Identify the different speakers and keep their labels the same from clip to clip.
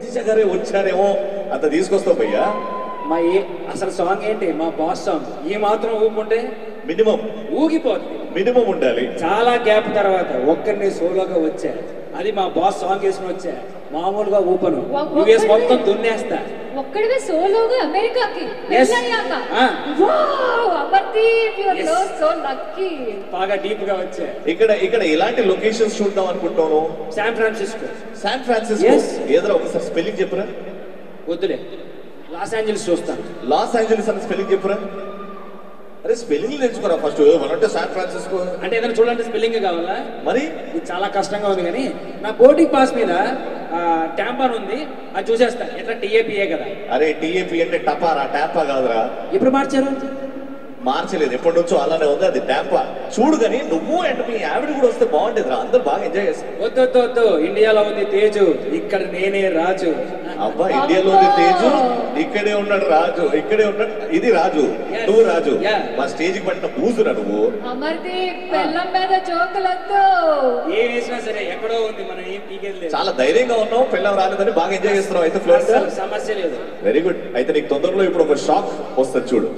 Speaker 1: రవితేజ గారే వచ్చారేమో అంత తీసుకొస్తావు భయ్యా.
Speaker 2: మా అసలు సాంగ్ ఏంటి? మా బాస్ సాంగ్. ఈ మాత్రం ఊపుకుంటే
Speaker 1: మినిమం
Speaker 2: ఊగిపోతుంది.
Speaker 1: మినిమం ఉండాలి.
Speaker 2: చాలా గ్యాప్ తర్వాత ఒక్కరిని సోలోగా వచ్చా. అది మా బాస్ సాంగ్ వేసుకుని వచ్చా. మామూలుగా ఊపను. యూఎస్ మొత్తం దున్నేస్తా.
Speaker 3: ఒక్కడివే సోలోగా అమెరికాకి వెళ్ళాక wow Amardeep you are so lucky.
Speaker 2: బాగా డీప్ గా వచ్చా.
Speaker 1: ఇక్కడ ఇలాంటి లొకేషన్స్ చూద్దాం అనుకుంటాను.
Speaker 2: San Francisco.
Speaker 1: శాన్ ఫ్రాన్సిస్కో ఏదో ఒకసారి స్పెల్లింగ్ చెప్పురా.
Speaker 2: వద్దులే, లాస్ ఏంజల్స్ చూస్తాను.
Speaker 1: లాస్ ఏంజల్స్ అని స్పెల్లింగ్ చెప్పురా. అరే స్పెల్లింగ్ తెచ్చుకోరా ఫస్ట్. మనంటే శాన్ ఫ్రాన్సిస్కో
Speaker 2: అంటే ఏదైనా చూడాలంటే స్పెల్లింగ్ కావాలా?
Speaker 1: మరి
Speaker 2: ఇది చాలా కష్టంగా ఉంది. కానీ నా బోర్డింగ్ పాస్ మీద ట్యాంపాన్ ఉంది, అది చూసేస్తా. ఎట్లా టీఏపీఏ కదా.
Speaker 1: అరే టీఏపీ అంటే టపారా, ట్యాంపా కాదురా.
Speaker 2: ఎప్పుడు మార్చారు?
Speaker 1: మార్చలేదు, ఎప్పటి నుంచో అలానే ఉంది. అది ట్యాంపా. చూడు కానీ నువ్వు అండ్ మీ ఆవిడ కూడా వస్తే బాగుండేది రా, అందరు బాగా ఎంజాయ్ చేస్తారు.
Speaker 2: వద్దు, ఇండియాలో ఉంది తేజు, ఇక్కడ నేనే రాజు.
Speaker 1: అబ్బా ఇండియాలో ఉంది తేజు, ఇక్కడే ఉన్నాడు రాజు, ఇక్కడే ఉన్నాడు. ఇది రాజు, నువ్వు రాజు. మా స్టేజ్ కి పట్టిన బూజురా నువ్వు.
Speaker 3: అమర్దీప్ పెళ్ళం మీద జోకులొద్దు.
Speaker 2: ఏం వేసినా సరే ఎక్కడో ఉంది, మనం ఏం పీకేది లేదు.
Speaker 1: చాలా ధైర్యంగా ఉన్నావు, పెళ్ళం రాలేదని బాగా ఎంజాయ్ చేస్తున్నావు. అయితే ఫ్లోర్
Speaker 2: సమస్య లేదు.
Speaker 1: Very good. అయితే నీకు తొందరలో ఇప్పుడు ఒక షాక్ వస్తుంది చూడు.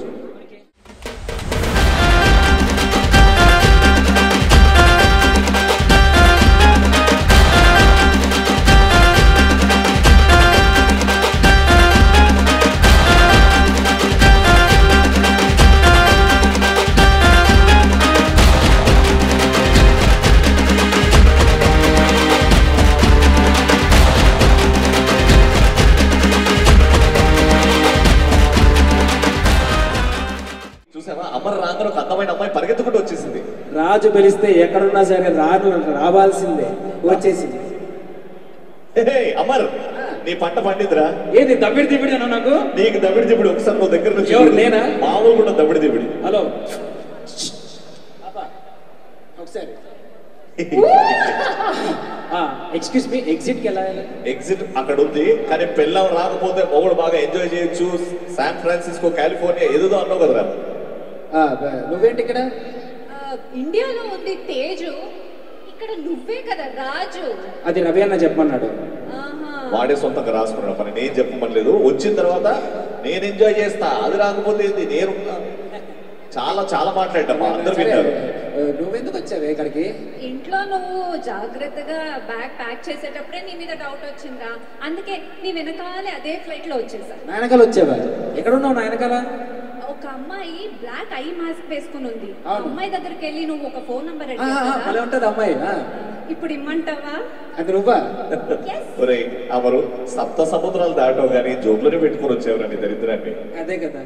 Speaker 1: అమర్ రాంగను ఒక అందమైన అమ్మాయి పరిగెత్తుకుంటూ వచ్చేసింది.
Speaker 2: రాజు పిలిస్తే ఎక్కడున్నా సరే రావాల్సిందే, వచ్చేసింది.
Speaker 1: అమర్ నీ పంట పండిద్రా.
Speaker 2: ఏది దబ్బిడి దిబ్బిడి అన్నా? నాకు
Speaker 1: నీకు దబ్బిడి దిబ్బిడి ఒకసారి నువ్వు దగ్గర నుంచి.
Speaker 2: ఎవరు నేనా?
Speaker 1: మామూలు కూడా దబ్బిడి దిబ్బిడి.
Speaker 2: హలో ఒకసారి ఎక్స్క్యూజ్ మీ, ఎగ్జిట్ కి వెళ్ళాలి.
Speaker 1: ఎగ్జిట్ అక్కడ ఉంది, కానీ పెళ్ళం రాకపోతే మొగుడు బాగా ఎంజాయ్ చేయొచ్చు. శాన్ ఫ్రాన్సిస్కో, కాలిఫోర్నియా ఏదో అన్నావు కదరా.
Speaker 2: నువ్వేంటి ఇక్కడ?
Speaker 3: ఇండియాలో ఉంది తేజు, ఇక్కడ నువ్వే కదా రాజు.
Speaker 2: అది రవి అన్న చెప్పమన్నాడు.
Speaker 1: వాడే సొంతంగా రాసుకున్నాడు, మరి నేను చెప్పమనలేదు. వచ్చిన తర్వాత నేను ఎంజాయ్ చేస్తా, అది రాకపోతే నేను చాలా చాలా మాట్లాడమ్మా, అందరు విన్నారు.
Speaker 2: నువ్వెందుకు వచ్చావే ఇక్కడికి?
Speaker 3: ఇంట్లో నువ్వు జాగ్రత్తగా బ్యాగ్ ప్యాక్ చేసేటప్పుడే నీ మీద డౌట్ వచ్చిందా, అందుకే నీ వెనకాలే అదే ఫ్లైట్ లో వచ్చేసా.
Speaker 2: నా వెనకాల వచ్చావా? ఎక్కడున్నావు నా వెనకాల?
Speaker 3: ఒక అమ్మాయి బ్లాక్ ఐ మాస్క్ వేసుకుని ఉంది. అమ్మాయి దగ్గరికి వెళ్ళి నువ్వు ఒక ఫోన్ నంబర్
Speaker 2: ఉంటది అమ్మాయి.
Speaker 3: ఇప్పుడు ఇమ్మంటావా?
Speaker 2: అది నువ్వా?
Speaker 1: అమరు సప్త సముద్రాలు దాటో గానీ జోబులోనే పెట్టుకుని వచ్చేవారు నీ దరిద్రాన్ని.
Speaker 2: అదే కదా.